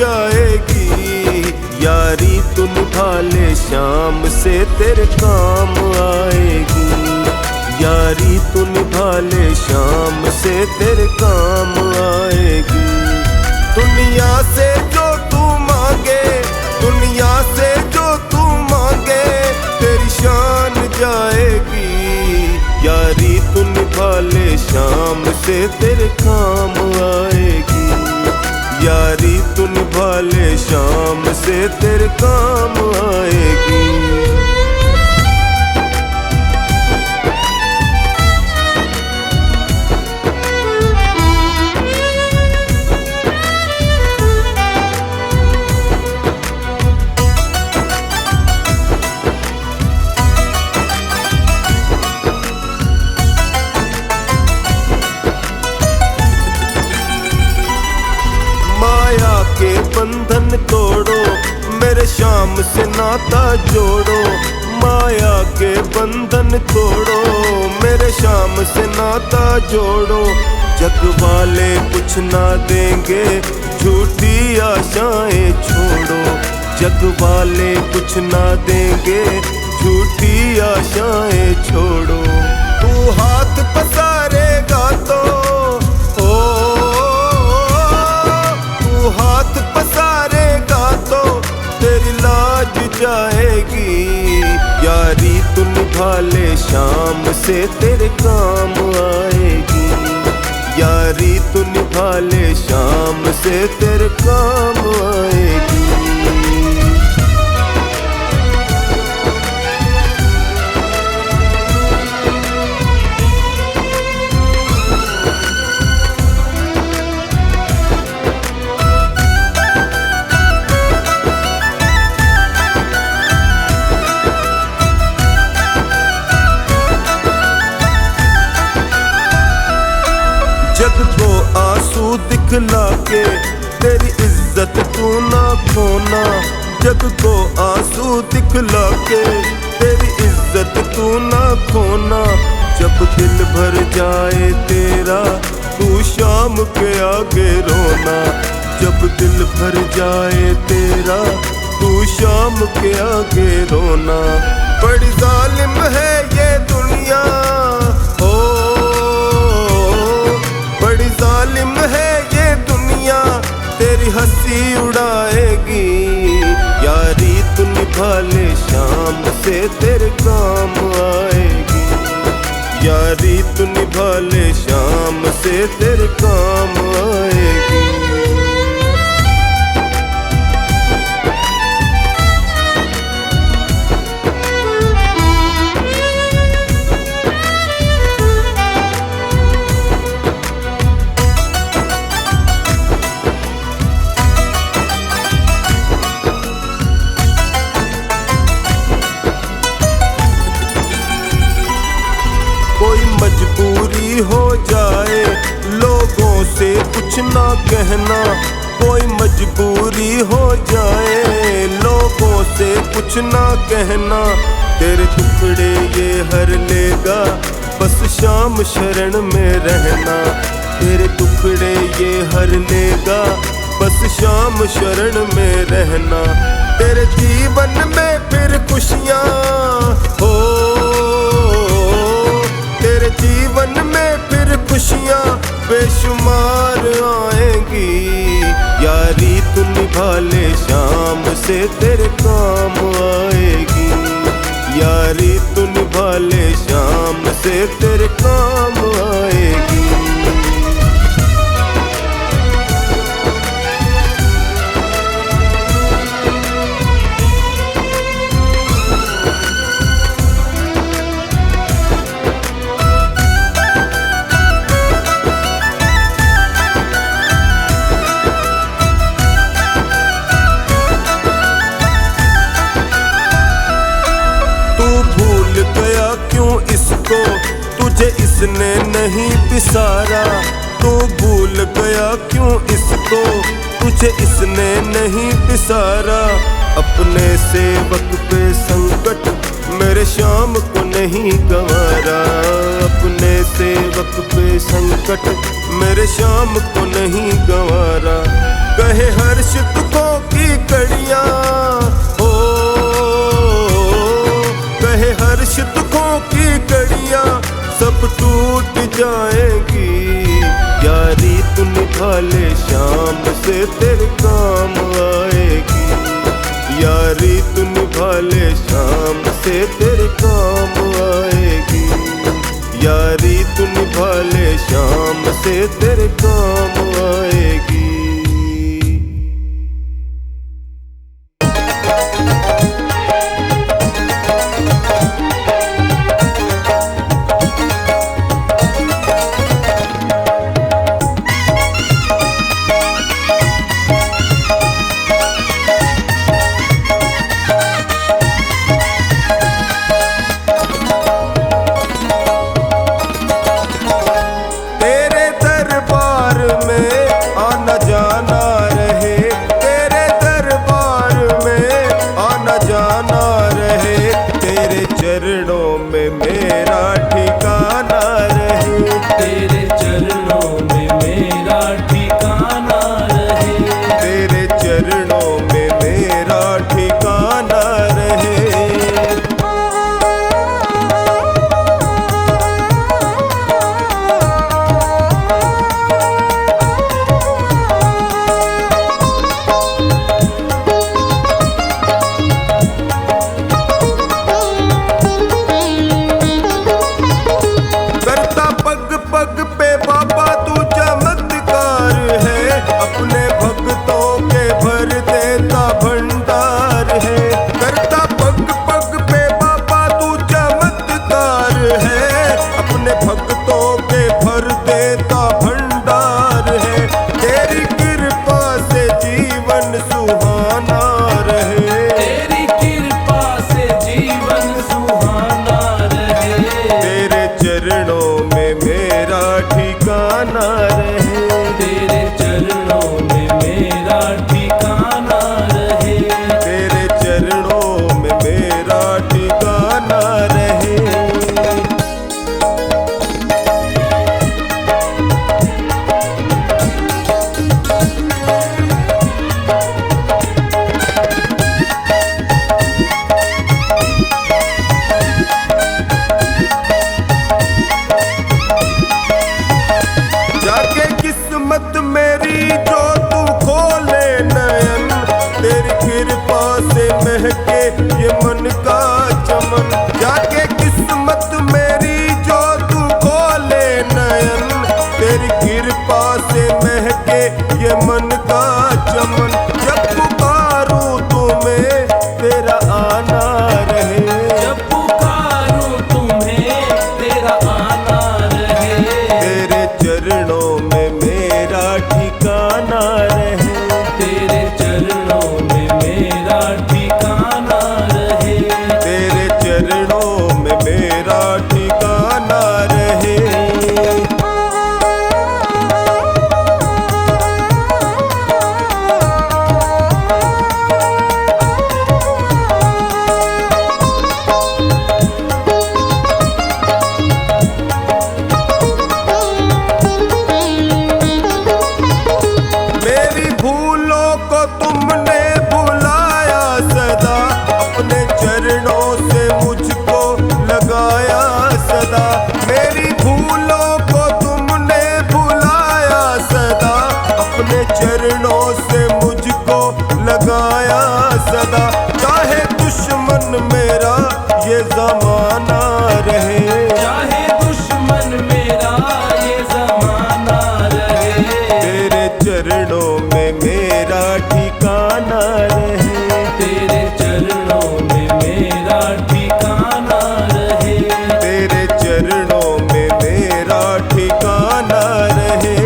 जाएगी। यारी तू निभा ले शाम से तेरे काम आएगी। यारी तू निभा ले शाम से तेरे काम आएगी। दुनिया से जो तू मांगे, दुनिया से जो तू मांगे, तेरी शान जाएगी। यारी तू निभा ले शाम से तेरे काम आएगी। यारी तू निभा ले शाम से तेरे काम आएगी। माया के बंधन तोड़ो, मेरे शाम से नाता जोड़ो। माया के बंधन तोड़ो, मेरे शाम से नाता जोड़ो। जग वाले कुछ ना देंगे, झूठी आशाएं छोड़ो। जग वाले कुछ ना देंगे, झूठी आशाएं छोड़ो। तू हाथ पसारेगा तो हाथ पसारेगा तो तेरी लाज जाएगी। यारी तू निभा ले शाम से तेरे काम आएगी। यारी तू निभा ले शाम से तेरे काम आएगी। जग को आंसू दिखला के तेरी इज्जत तू ना खोना। जग को आंसू दिखला के तेरी इज्जत तू ना खोना। जब दिल भर जाए तेरा तू शाम के आगे रोना। जब दिल भर जाए तेरा तू शाम के आगे रोना। बड़ी जालिम है ये दुनिया, बड़ी जालिम है ये दुनिया, तेरी हंसी उड़ाएगी। यारी तू निभा ले शाम से तेरे काम आएगी। यारी तू निभा ले शाम से तेरे काम आएगी। कोई मजबूरी हो जाए लोगों से कुछ ना कहना। कोई मजबूरी हो जाए लोगों से कुछ ना कहना। तेरे टुकड़े ये हर लेगा, बस शाम शरण में रहना। तेरे टुकड़े ये हर लेगा, बस शाम शरण में रहना। तेरे जीवन में फिर खुशियाँ हो, तेरे जीवन में फिर खुशियाँ बेशुमार आएंगी। यारी तू निभा ले शाम से तेरे काम आएगी। यारी तू निभा ले शाम से तेरे काम आएगी। तुझे इसने नहीं पिसारा, तू भूल गया क्यों इसको, तुझे इसने नहीं पिसारा। अपने सेवक पे संकट मेरे शाम को नहीं गंवारा। अपने सेवक पे संकट मेरे शाम को नहीं गंवारा। कहे हर्ष दुखों की कड़ियां हो, कहे हर्ष दुखों की कड़ियां सब टूट जाएंगी। यारी तू निभा ले शाम से तेरे काम आएगी। यारी तू निभा ले शाम से तेरे काम आएगी। यारी तू निभा ले शाम से तेरे काम आएगी। चरणों में मेरा ठिकाना रहे, तेरे चरणों में मेरा ठिकाना रहे, तेरे चरणों में मेरा ठिकाना रहे। ये मन का चमन जाके किस्मत मेरी जो तू खोले नयन, तेरी कृपा से महके ये मन का चमन। जब पुकारूं तुम्हें तेरा आना रहे, जब पुकारूं तुम्हें तेरा आना रहे, तेरे चरणों में मेरा ठिकाना रहे, तेरे चरणों में मेरा ठिकाना रहे, तेरे चरणों में मेरा ठिकाना रहे। मेरी भूलों को तुमने भुलाया सदा, अपने चरणों से मुझको लगाया सदा। मेरी भूलों को तुमने भुलाया सदा, अपने चरणों से मुझको लगाया सदा। चाहे दुश्मन मेरा ये ज़माना रहे, चाहे दुश्मन मेरा ये ज़माना रहे, तेरे चरणों में मेरा ठिकाना रहे, तेरे चरणों में मेरा ठिकाना रहे, तेरे चरणों में मेरा ठिकाना रहे।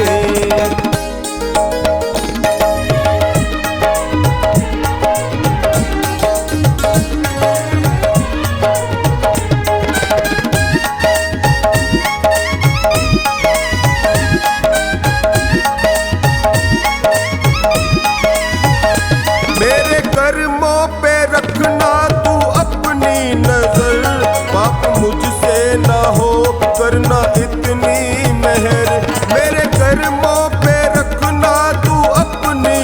मेरे कर्मों पे रखना तू अपनी नजर, पाप मुझसे ना हो करना इतनी मेहर। मेरे कर्मों पे रखना तू अपनी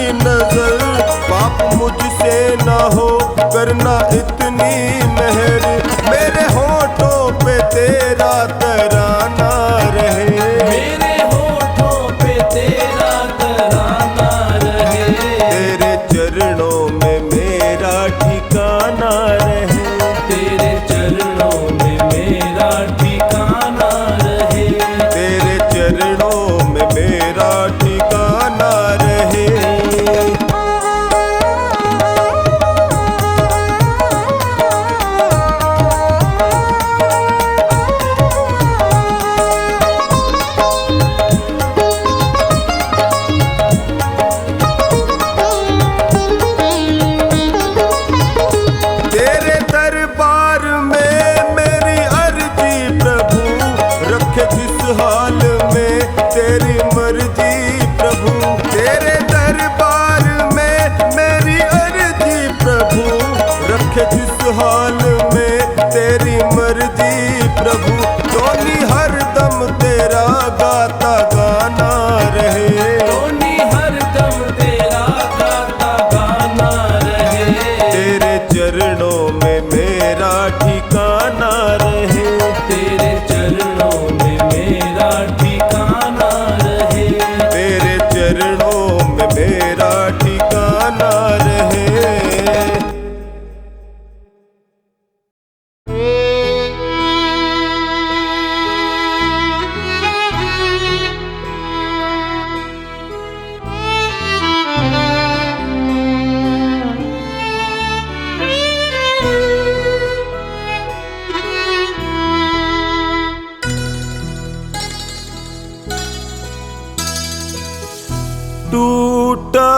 गाना रहे। मेरे होठों पे तेरा तराना रहे। तेरे चरणों में मेरा ठिकाना रहे। तेरे चरणों में मेरा ठिकाना रहे। तेरे चरणों में मेरा ठिकाना रहे। तेरे दरबार में मेरी अर्जी प्रभु, रखे जिस हाल में तेरी मर्जी प्रभु। तेरे दरबार में मेरी अर्जी प्रभु, रखे जिस हाल में तेरी मर्जी प्रभु। टोनी हरदम तेरा गाता गाना रहे। टोनी हरदम तेरा गाता गाना रहे। तेरे चरणों में मेरा ठिकाना रहे। तेरे चरणों में मेरा ठिकाना रहे। तेरे चरणों में मेरा ठिकाना रहे। टूटा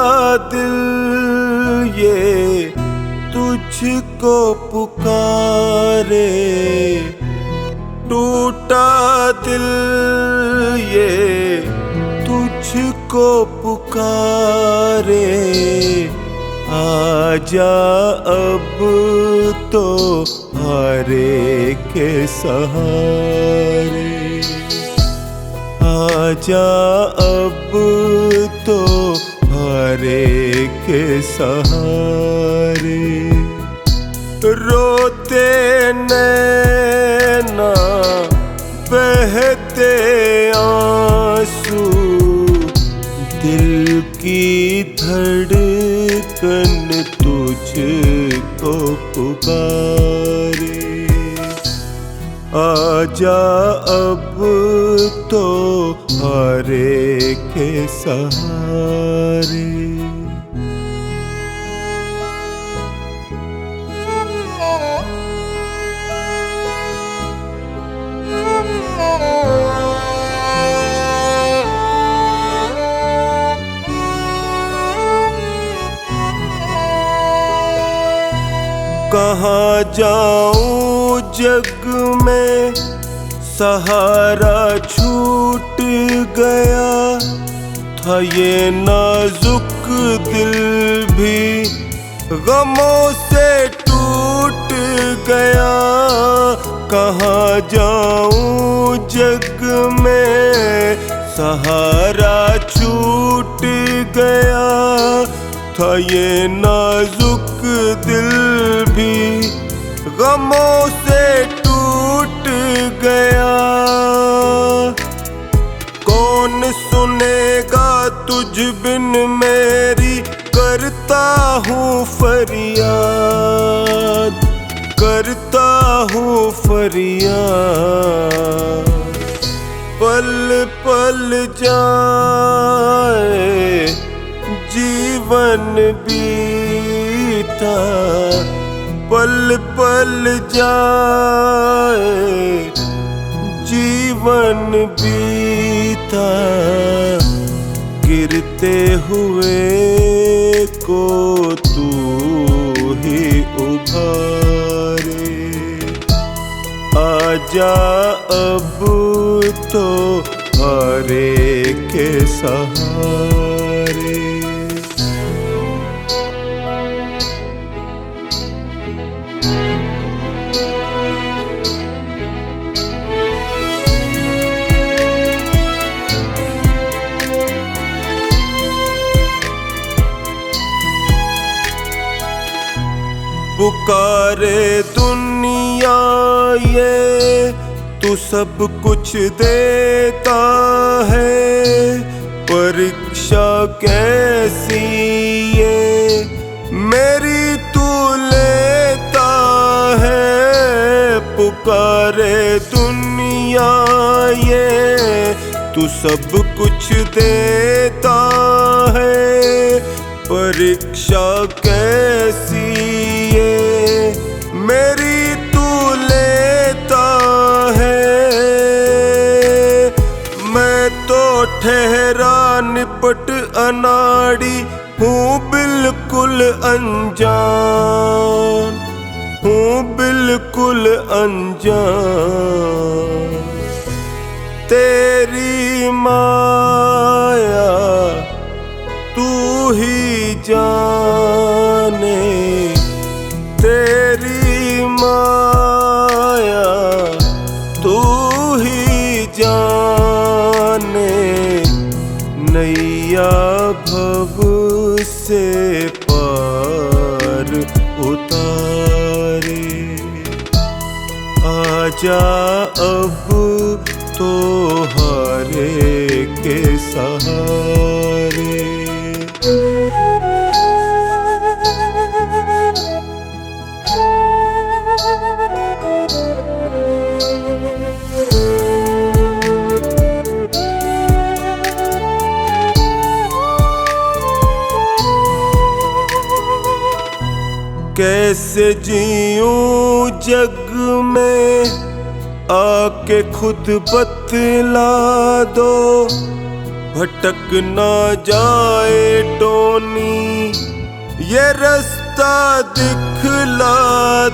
दिल ये तुझको पुकारे। टूटा दिल ये तुझको पुकारे। आजा अब तो हारे के सहारे। आजा अब तो हारे के सहारे। रोते नैना बहते आंसू, दिल की धड़कन तुझको पुकारे। आजा अब तो हारे के सहारे। कहाँ जाऊं जग में सहारा छूट गया था। ये नाजुक दिल भी गमों से टूट गया। कहाँ जाऊं जग में सहारा छूट गया था। ये नाजुक दिल भी गमों से टूट गया। कौन सुनेगा तुझ बिन मेरी करता हूँ फरियाद। करता हूँ फरियाद। पल पल जाए जीवन बीता। पल पल जाए जीवन बीता। गिरते हुए को तू ही उभारे। आजा अब तो हारे के सहारे। पुकारे दुनिया ये तू सब कुछ देता है, परीक्षा कैसी ये मेरी तू लेता है। पुकारे दुनिया ये तू सब कुछ देता है, परीक्षा कैसी ये मेरी तू लेता है। मैं तो ठहरा निपट अनाड़ी हूँ बिल्कुल अनजान, हूँ बिल्कुल अनजान। तेरी माया तू ही जाने, तेरी माया तू ही जाने। नैया भव से पार उतारे, आजा अब तो हारे के सहारे। कैसे जीऊं जग में आके खुद बतला दो, भटक ना जाए टोनी ये रास्ता दिखला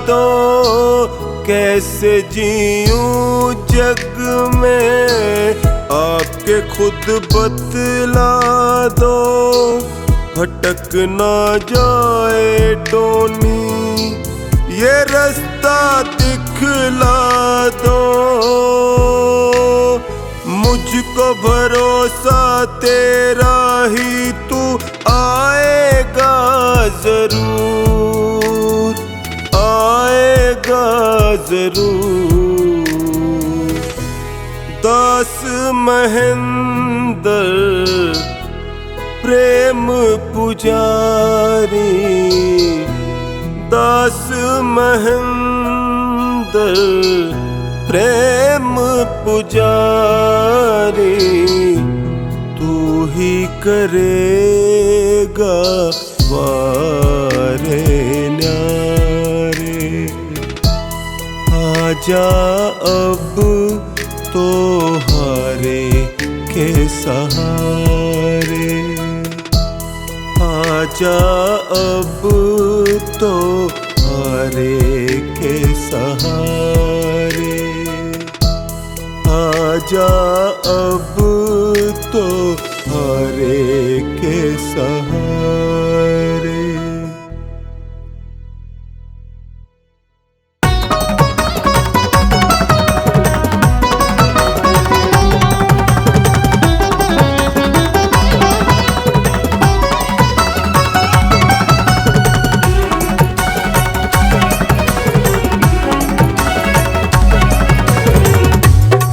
दो। कैसे जीऊं जग में आके खुद बतला दो, भटक ना जाए टोनी ये रास्ता दिखला दो। मुझको भरोसा तेरा ही तू आएगा जरूर, आएगा जरूर। दास महेंद्र प्रेम पुजारी, दास महेंद्र प्रेम पुजारी। तू ही करेगा वारे न्यारे, आजा अब तो हारे के सहारे। आजा अब तो हारे के सहारे, आजा अब तो हारे के सहारे।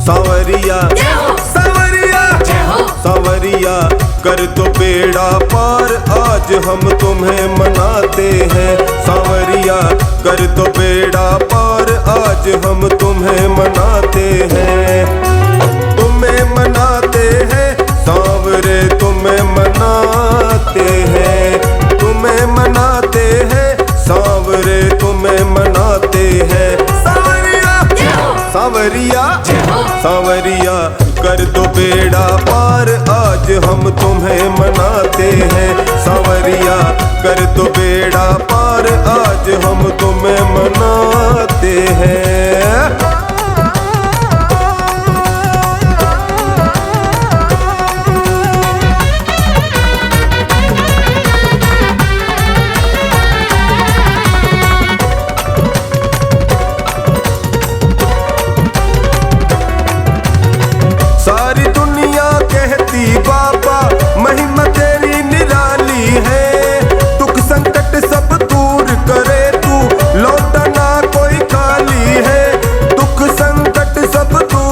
सांवरिया सांवरिया सांवरिया कर दो बेड़ा पार, आज हम तुम्हें मनाते हैं। सांवरिया कर दो बेड़ा पार, आज हम तुम्हें मनाते हैं। तुम्हें मनाते हैं सांवरे, तुम्हें मनाते हैं, तुम्हें मनाते हैं सांवरे, तुम्हें मनाते हैं। सांवरिया सांवरिया कर दो बेड़ा पार, आज हम तुम्हें मनाते हैं। सांवरिया कर दो बेड़ा पार, आज हम तुम्हें मनाते हैं। सारी दुनिया कहती बाबा महिमा तेरी निराली है। दुख संकट सब दूर करे तू, लौटा ना कोई खाली है। दुख संकट सब दूर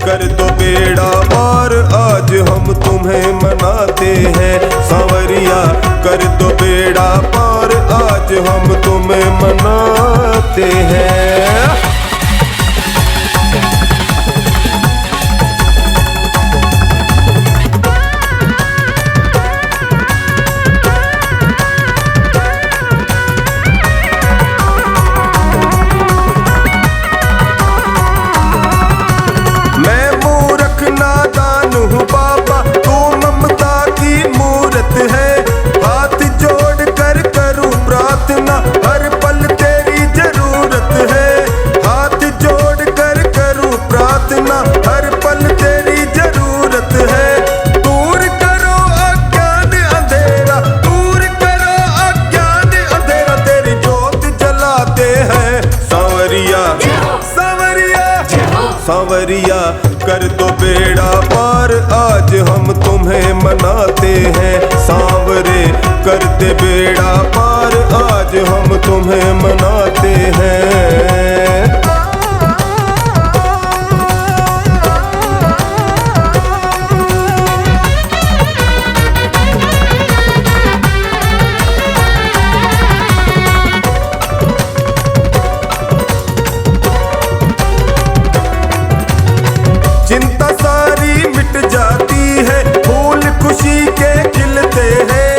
कर दो बेड़ा पार, आज हम तुम्हें मनाते हैं। सांवरिया कर दो बेड़ा पार, आज हम तुम्हें मनाते हैं। हर पल तेरी जरूरत है, हाथ जोड़ कर करूं प्रार्थना, हर पल तेरी जरूरत है। दूर करो अज्ञान अंधेरा, दूर करो अज्ञान अंधेरा, तेरी ज्योत जलाते हैं। सांवरिया सांवरिया सांवरिया कर दो बेड़ा पार, आज हम तुम्हें मनाते हैं। सांवरे कर दे बेड़ा पार, आज हम तुम्हें मनाते हैं। चिंता सारी मिट जाती है, फूल खुशी के खिलते हैं।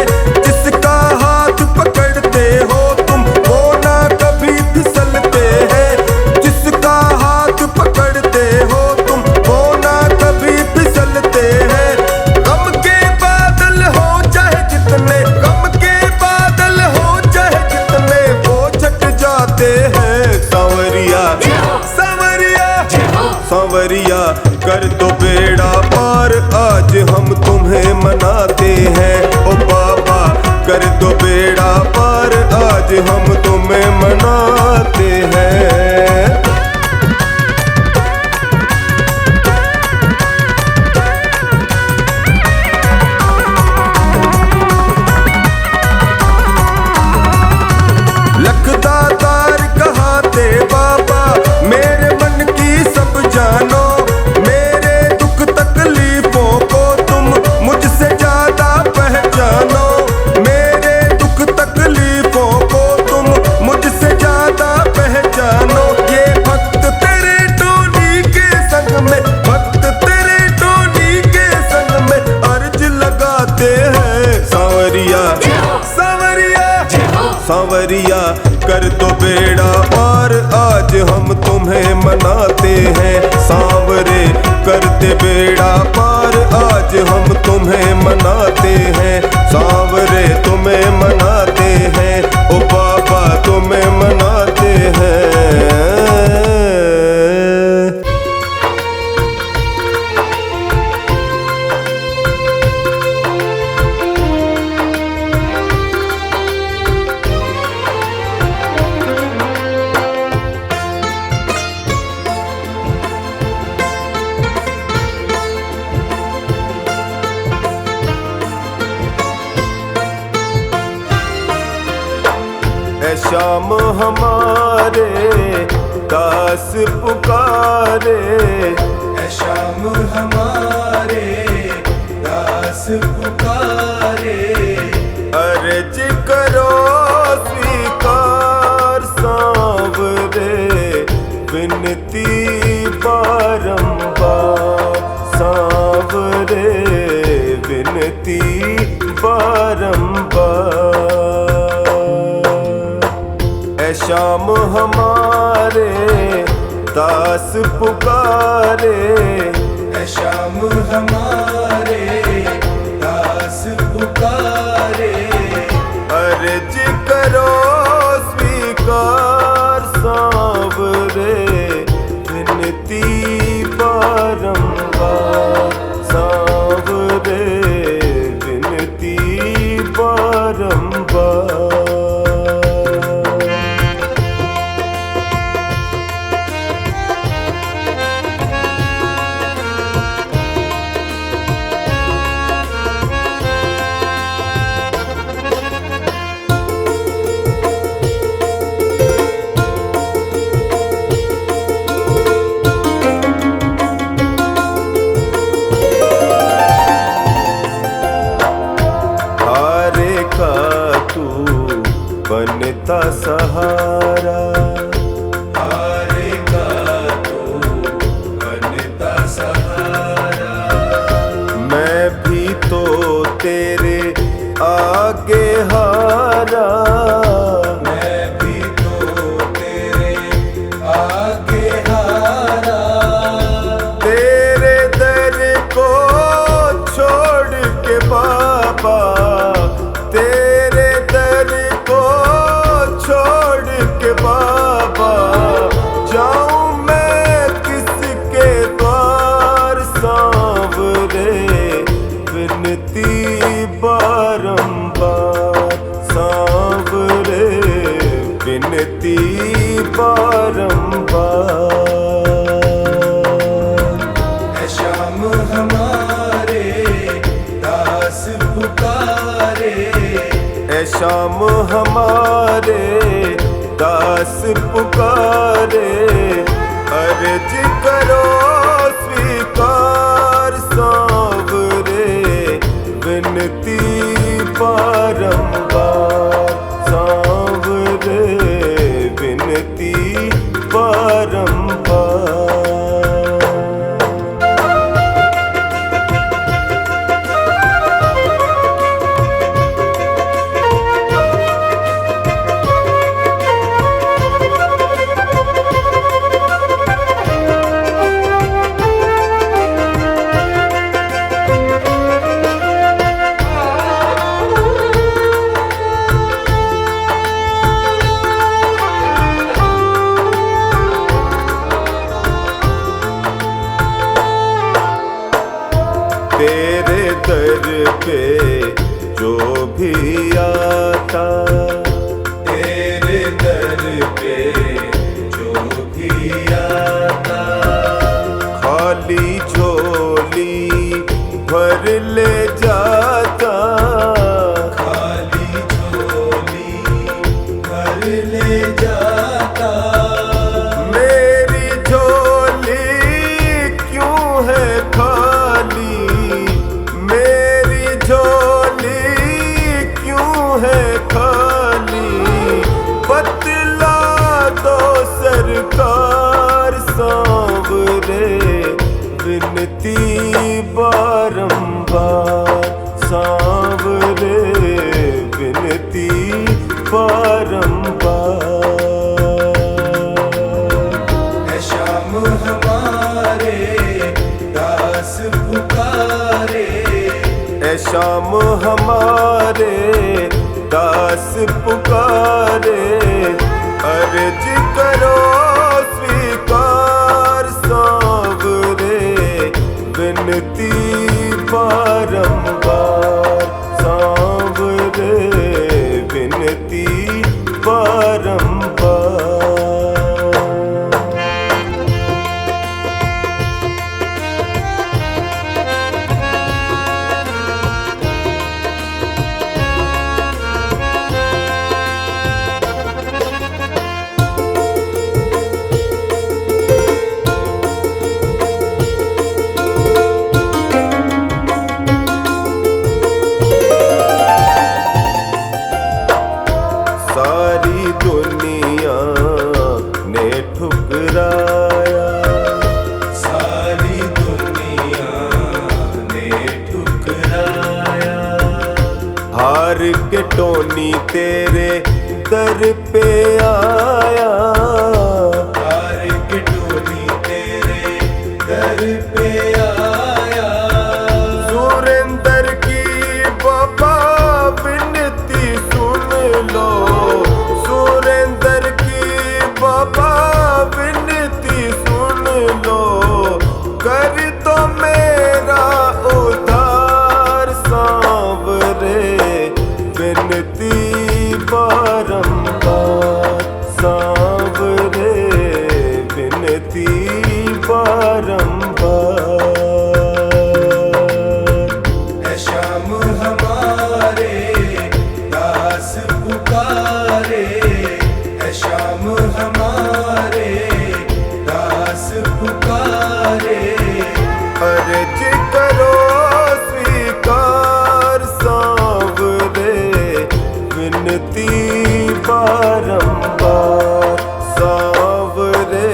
जिसका हाथ पकड़ते हो तुम, वो ना कभी फिसलते हैं। जिसका हाथ पकड़ते हो तुम, वो ना कभी फिसलते हैं। गम के बादल हो चाहे जितने, गम के बादल हो चाहे जितने, वो छट जाते हैं। सांवरिया सांवरिया सांवरिया कर दो बेड़ा पार, आज हम तुम्हें मनाते हैं। ओ बाबा कर दो बेड़ा पार, आज हम तुम्हें मनाते हैं। लखदातार कहाते बाबा, मेरे मन की सब जानो। मेरे दुख तकलीफों को तुम मुझसे ज्यादा पहचानो। मेरे दुख तकलीफों को तुम मुझसे ज्यादा पहचानो। ये भक्त तेरे टोनी के संग में, भक्त तेरे टोनी के संग में अर्ज लगाते हैं। सांवरिया सांवरिया सांवरिया कर दो बेड़ा पार, आज हम तुम्हें मनाते हैं। सांवरे कर दे बेड़ा पार, आज हम तुम्हें मनाते हैं। सांवरे तुम्हें मनाते हैं, ओ बाबा तुम्हें मनाते हैं। ऐ शाम हमारे दास पुकारे, ऐ शाम हमारे दास पुकारे। अर्ज करो स्वीकार सांवरे, विनती बारंबार सांवरे, विनती बारंबार। ऐ शाम हमारे दास पुकारे, ऐ शाम हमारे दास पुकारे। अर्ज करो स्वीकार सांवरे, विनती बारंबार सांवरे, विनती बारंबार। शाम हमारे दास पुकारे, अर्ज करो स्वीकार सांवरे, विनती बारंबार सांवरे, विनती बारंबार। तेरे दर पे जो भी आता, तेरे दर पे जो भी आता, खाली झोली भर ले जाता, खाली झोली भर ले जाता। मेरी झोली क्यों है खाली, मेरी झोली क्यों है खाली, बतला दो सरकार सांवरे, विनती बारंबार सांवरे, विनती बारंबार। है शाम हमारे दास पुकारे, ऐ शाम हमारे दास पुकारे, अर्ज करो स्वीकार सांवरे, विनती बारंबार सांवरे, विनती बारंबार। सारी दुनिया ने ठुकराया, सारी दुनिया ने ठुकराया, हार के टोनी तेरे दर पे आया, हार के टोनी तेरे दर पे आया। सुरेंद्र की बाबा विनती सुन लो, सुरेंद्र की बाबा विनती सुन लो, कर दो मेरा उद्धार सांवरे, विनती बारंबार सांवरे, विनती बारंबार। है शाम हमारे दास पुकारे, है शाम हमारे दास पुकारे, अर्ज करो स्वीकार सांवरे, विनती बारंबार सांवरे,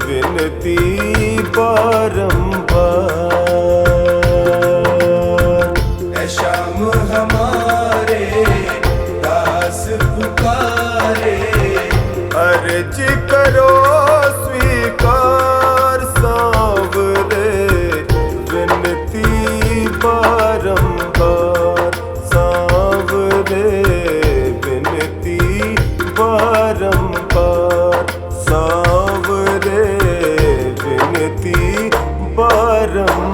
विनती बारंबार। है शाम हमारे दास पुकारे, अर्ज करो स्वीकार सांवरे, विनती बारंबार सांवरे, विनती बारंबार सांवरे, विनती बारंबार।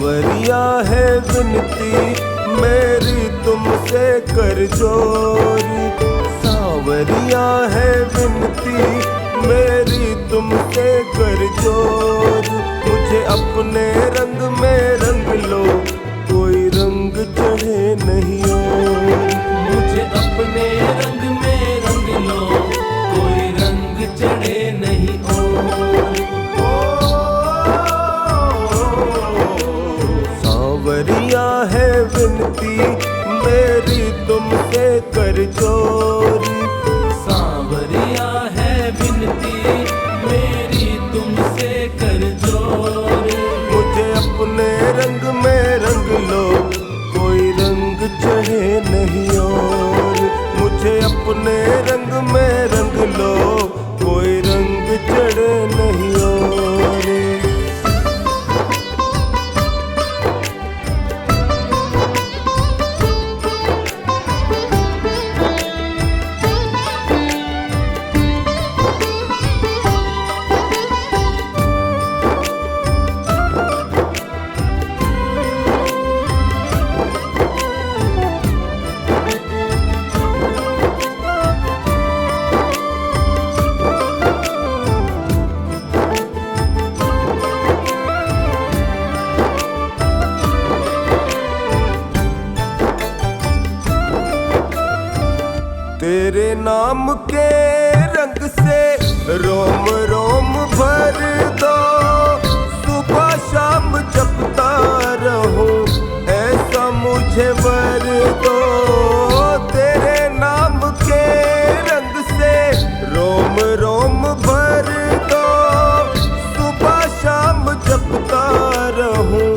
सांवरिया है विनती मेरी तुमसे कर जोरी, सांवरिया है विनती मेरी तुमसे कर जोरी। मुझे अपने रंग में रंग लो, कोई रंग चढ़े नहीं और। मुझे अपने रंग में रंग लो, कोई रंग चढ़े नहीं और। सांवरिया है विनती मेरी तुमसे कर जोरी, सांवरिया है विनती मेरी तुमसे कर जोरी। मुझे अपने रंग में रंग लो, कोई रंग चढ़े नहीं और। मुझे अपने रंग में रंग लो, कोई रंग चढ़े नहीं और। तेरे नाम के रंग से रोम रोम भर दो, सुबह शाम जपता रहूं ऐसा मुझे वर दो। तेरे नाम के रंग से रोम रोम भर दो, सुबह शाम जपता रहूं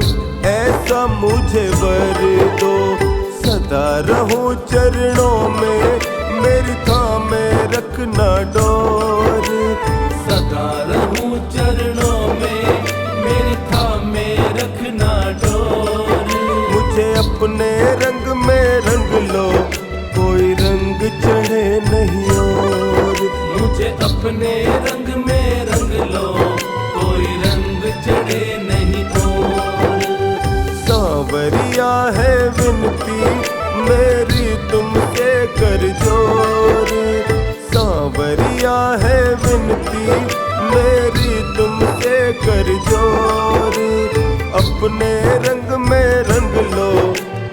ऐसा मुझे वर दो। सदा रहूं चरणों में मेरी थामे रखना डोर, सदा रहूं चरणों में मेरी थामे रखना डोर। मुझे अपने रंग में रंग लो, कोई रंग चढ़े नहीं और। मुझे अपने रंग में रंग लो, कोई रंग चढ़े नहीं और। सांवरिया है विनती मेरी तुमसे कर जोरी, सांवरिया है विनती मेरी तुमसे कर जोरी। अपने रंग में रंग लो,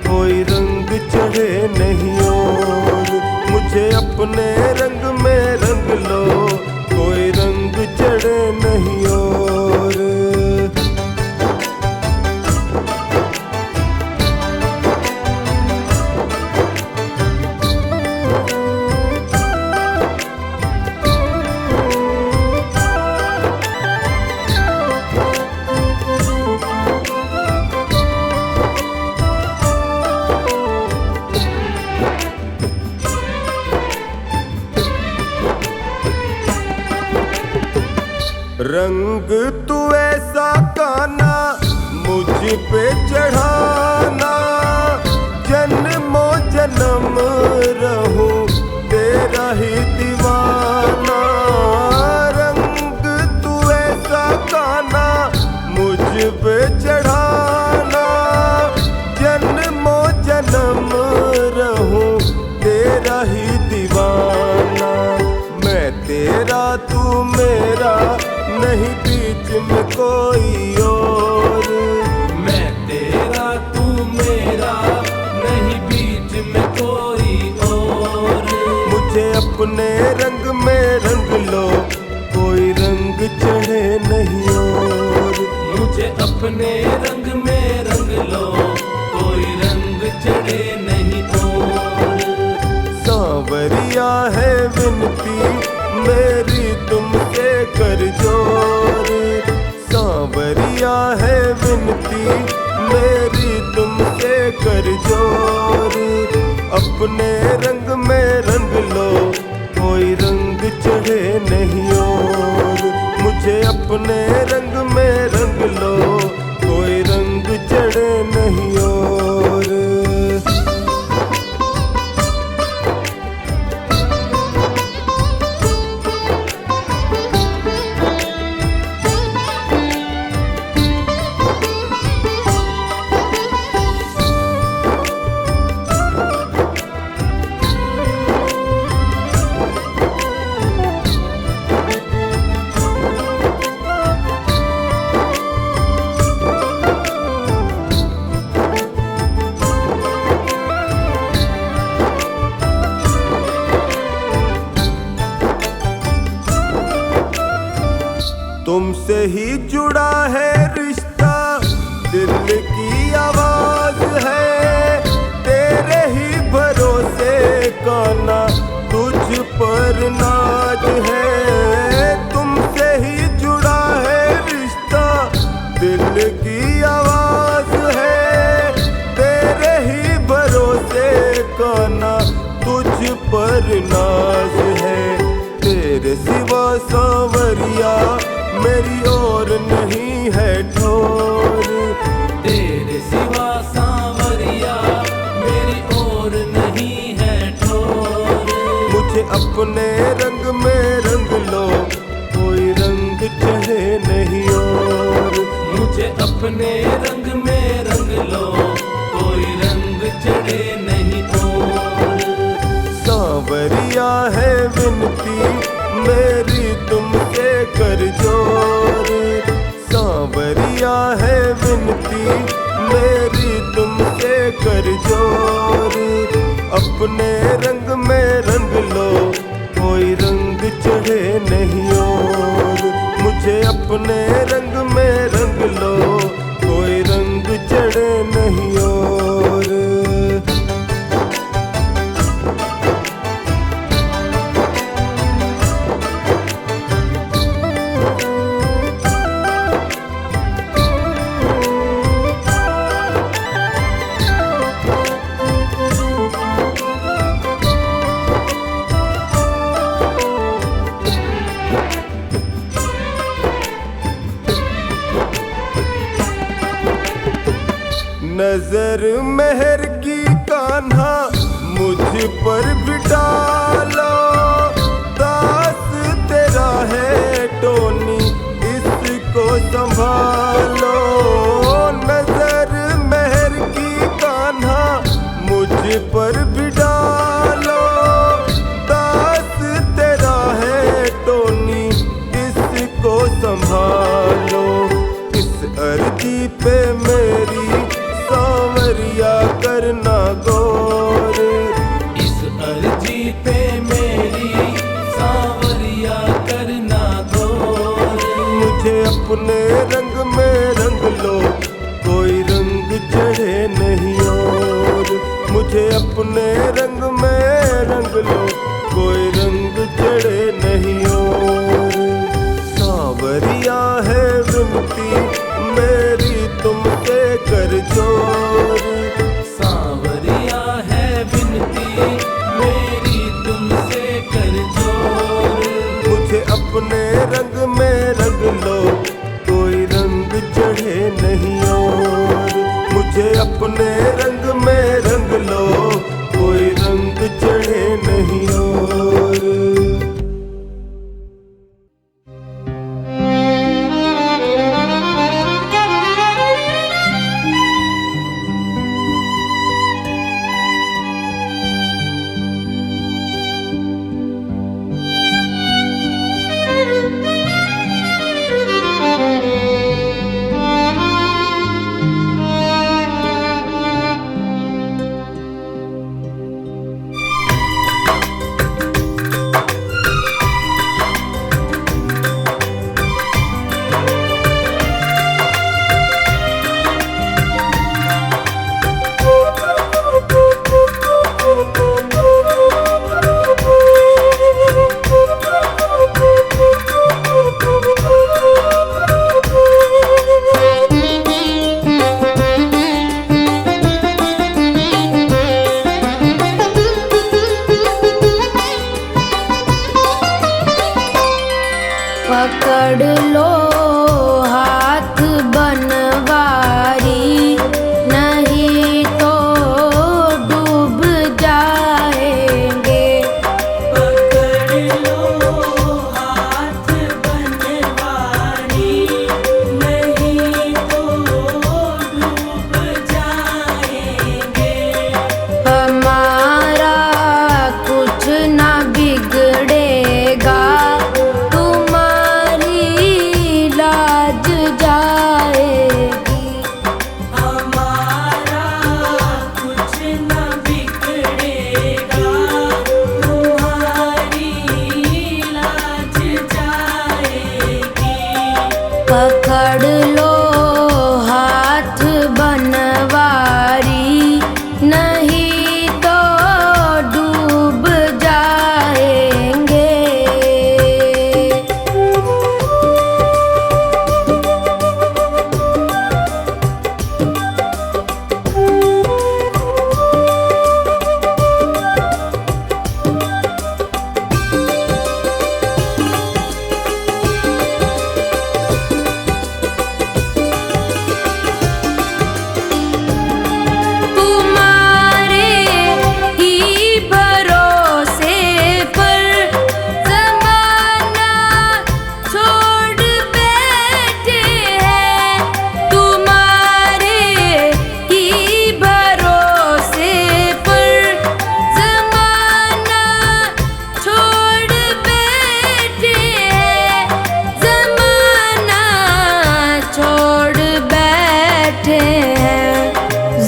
कोई रंग चढ़े नहीं और। मुझे अपने रंग में रंग लो, कोई रंग चढ़े नहीं और। रंग तू ऐसा काना मुझ पे चढ़ाना, जन्मों जन्म रहूं तेरा ही दीवाना। रंग तू ऐसा काना मुझ पे चढ़ाना, जन्मों जन्म रहूं तेरा ही दीवाना। मैं तेरा तू मेरा नहीं बीच में कोई और। मैं तेरा तू मेरा नहीं बीच में कोई और। मुझे अपने रंग में रंग लो, कोई रंग चढ़े नहीं और। मुझे अपने रंग में रंग लो, कोई रंग चढ़े नहीं और। सांवरिया है विनती मेरी तुमसे कर जोरी, सांवरिया है विनती मेरी तुमसे कर जोरी। अपने रंग में रंग लो, कोई रंग चढ़े नहीं और। मुझे अपने रंग में रंग लो, कोई रंग चढ़े नहीं और। तुमसे ही जुड़ा है रिश्ता, दिल की आवाज है, तेरे ही भरोसे का ना तुझ पर नाज है। तुमसे ही जुड़ा है रिश्ता, दिल की आवाज है, तेरे ही भरोसे का ना तुझ पर नाज है। तेरे सिवा सांवरिया मेरी और नहीं है ठोर, तेरे सिवा सांवरिया मेरी और नहीं है ठोर। मुझे अपने रंग में रंग लो, कोई रंग चढ़े नहीं और। मुझे अपने रंग में रंग लो, कोई रंग चढ़े नहीं और। सांवरिया है विनती मेरी तुमसे कर जोर, सांवरिया है विनती मेरी तुमसे कर जोर। अपने रंग में रंग लो, कोई रंग चढ़े नहीं और। मुझे अपने रंग में रंग लो, कोई रंग चढ़े नहीं और। नजर मेहर की कान्हा मुझ पर भी डालो, दास तेरा है टोनी इसको संभालो। नजर मेहर की कान्हा मुझ पर भी डालो, दास तेरा है टोनी इसको संभालो। इस अर्जी पे मेरी सांवरिया करना गौर, इस अर्जी पे मेरी सांवरिया करना गौर। मुझे अपने रंग में रंग लो, कोई रंग चढ़े नहीं और। मुझे अपने रंग में रंग लो, कोई रंग चढ़े नहीं और। सांवरिया है विनती मेरी तुमसे कर जोर, सांवरिया है विनती मेरी तुमसे कर जोर। मुझे अपने रंग में रंग लो, कोई रंग चढ़े नहीं और। मुझे अपने रंग में रंग लो, कोई रंग चढ़े नहीं और। पकड़ लो हाथ बनवारी, नहीं तो डूब जाएंगे। पकड़ लो हाथ बनवारी, नहीं तो डूब जाएंगे। हमारा कुछ ना बिगड़ेगा, तुम्हारी पकड़ लो हाथ बनवारी, नहीं तो डूब जाएंगे।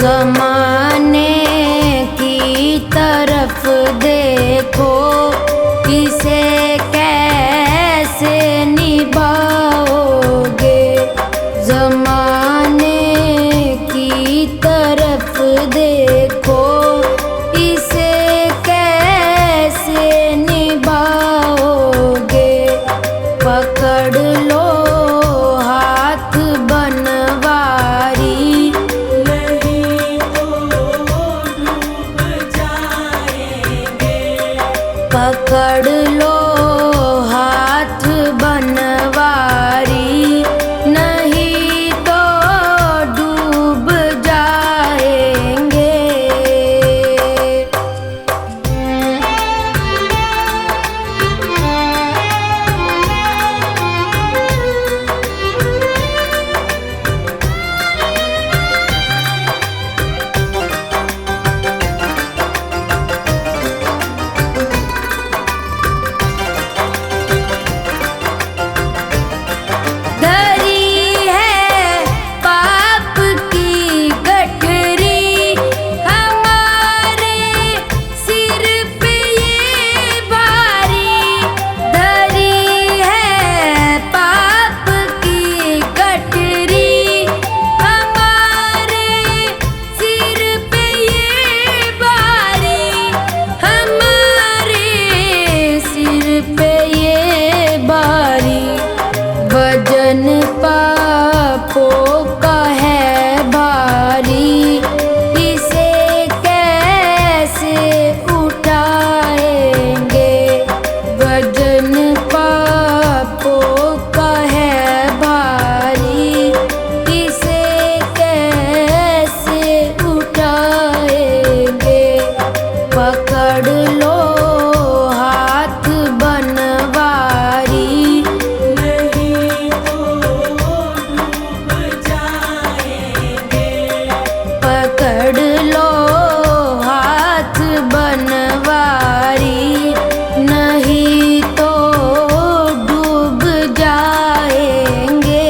ज़माने की तरफ देखो, इसे कैसे निभाओगे। ज़माने की तरफ देखो, इसे कैसे निभाओगे। पकड़ लो हाथ बनवारी, पकड़ लो हाथ बनवारी, नहीं तो डूब जाएंगे। वजन पापों का है भारी, इसे कैसे उठाएंगे। वजन पापों का है भारी, इसे कैसे उठाएंगे। पकड़ लो हाथ बनवारी, पकड़ लो हाथ बनवारी, नहीं तो डूब जाएंगे।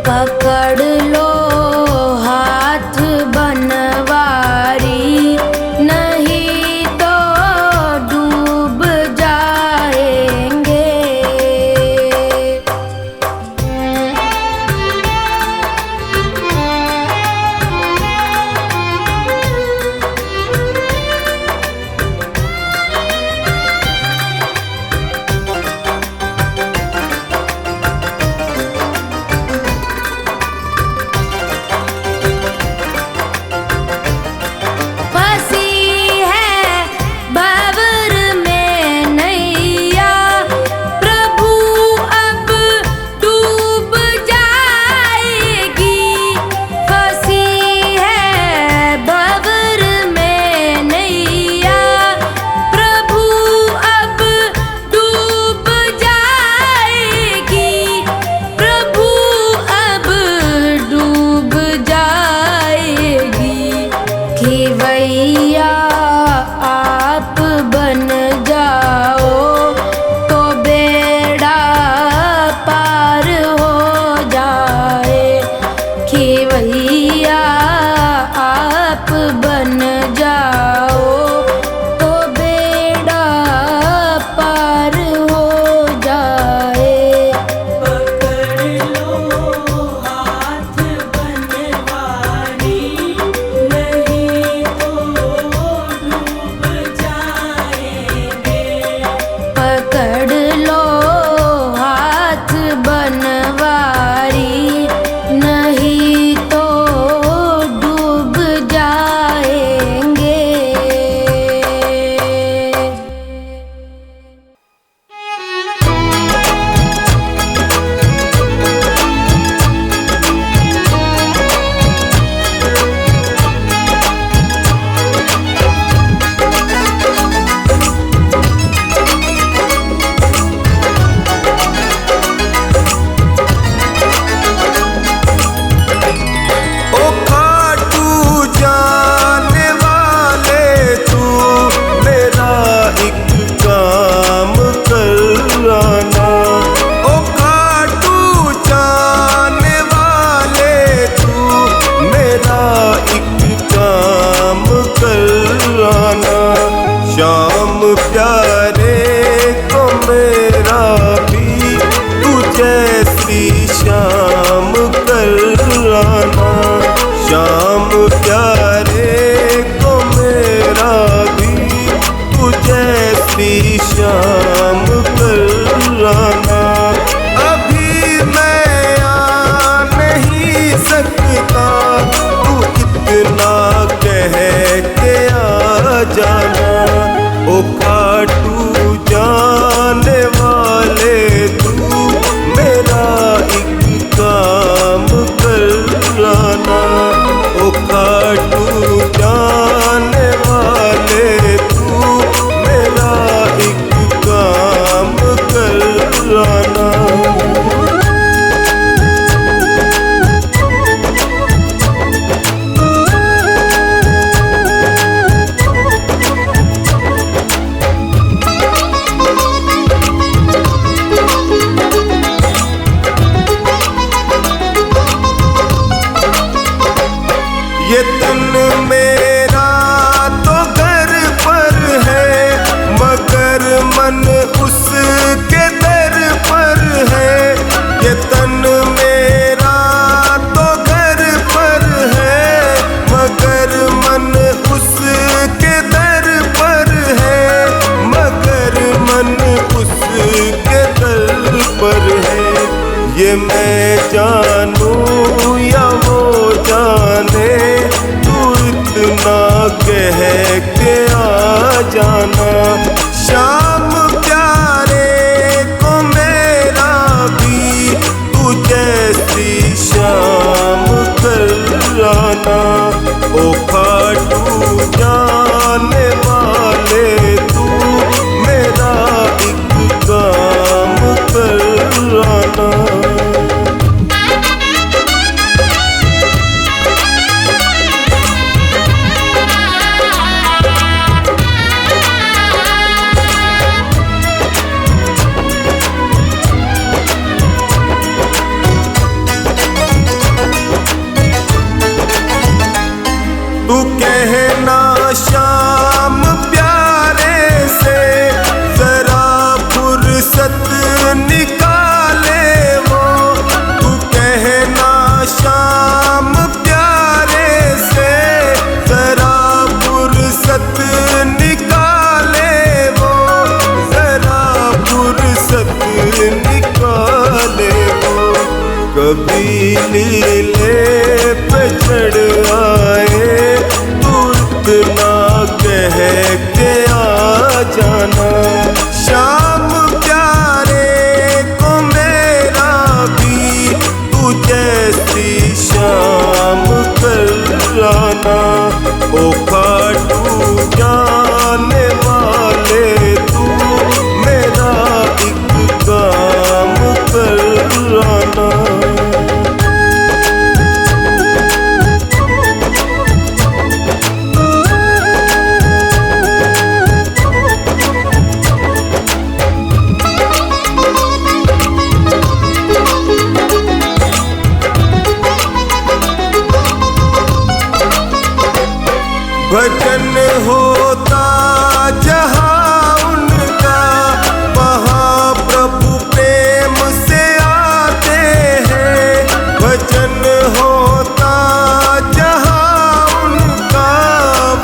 पकड़ लो मैं जानूं या वो जाने, तू इतना कह के आ जाना। शाम प्यारे को मेरा भी तू जैसी शाम कराना। ओ खाटू जाने वाले तू मेरा एक काम कराना। तू कहना शाम प्यारे से जरा फुर्सत निकाले वो। तू कहना शाम प्यारे से जरा फुर्सत निकाले वो, जरा फुर्सत निकाले वो। कभी लीले पे चढ़ आए, इतना कह के आ जाना। शाम प्यारे को मेरा भी तू जैसी शाम कराना। ओ खाटू जाने वाले तू मेरा एक काम कराना। भजन होता जहाँ उनका, वहाँ प्रभु प्रेम से आते हैं। भजन होता जहाँ उनका,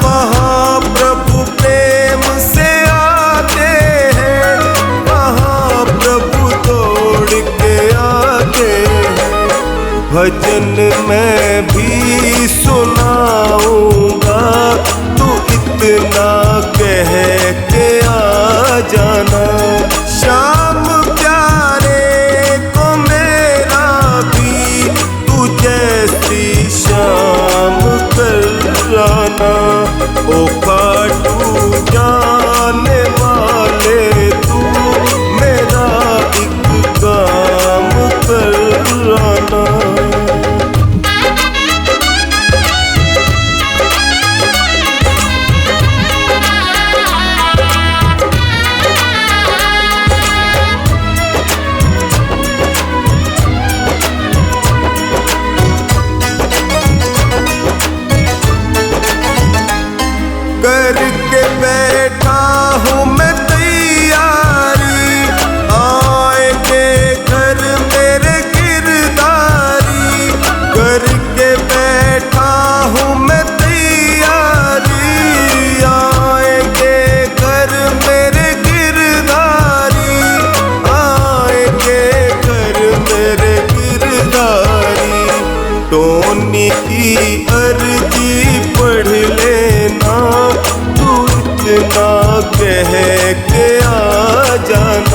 वहाँ प्रभु प्रेम से आते हैं। वहाँ प्रभु दौड़ के आते हैं। भजन मैं भी सुनाऊंगा, तू इतना कह के आ जाना। शाम प्यारे को मेरा भी तू जैसी शाम कराना। ओ खाटू जाने वाले तू मेरा एक काम कराना। करके बैठा हूँ मैं तैयारी, आएंगे घर मेरे गिरदारी। करके बैठा हूँ मैं तैयारी, आएंगे घर मेरे गिरदारी। आएंगे घर मेरे गिरदारी। टोनी की अर्जी पढ़ लेना, तू इतना कह के आ जाना।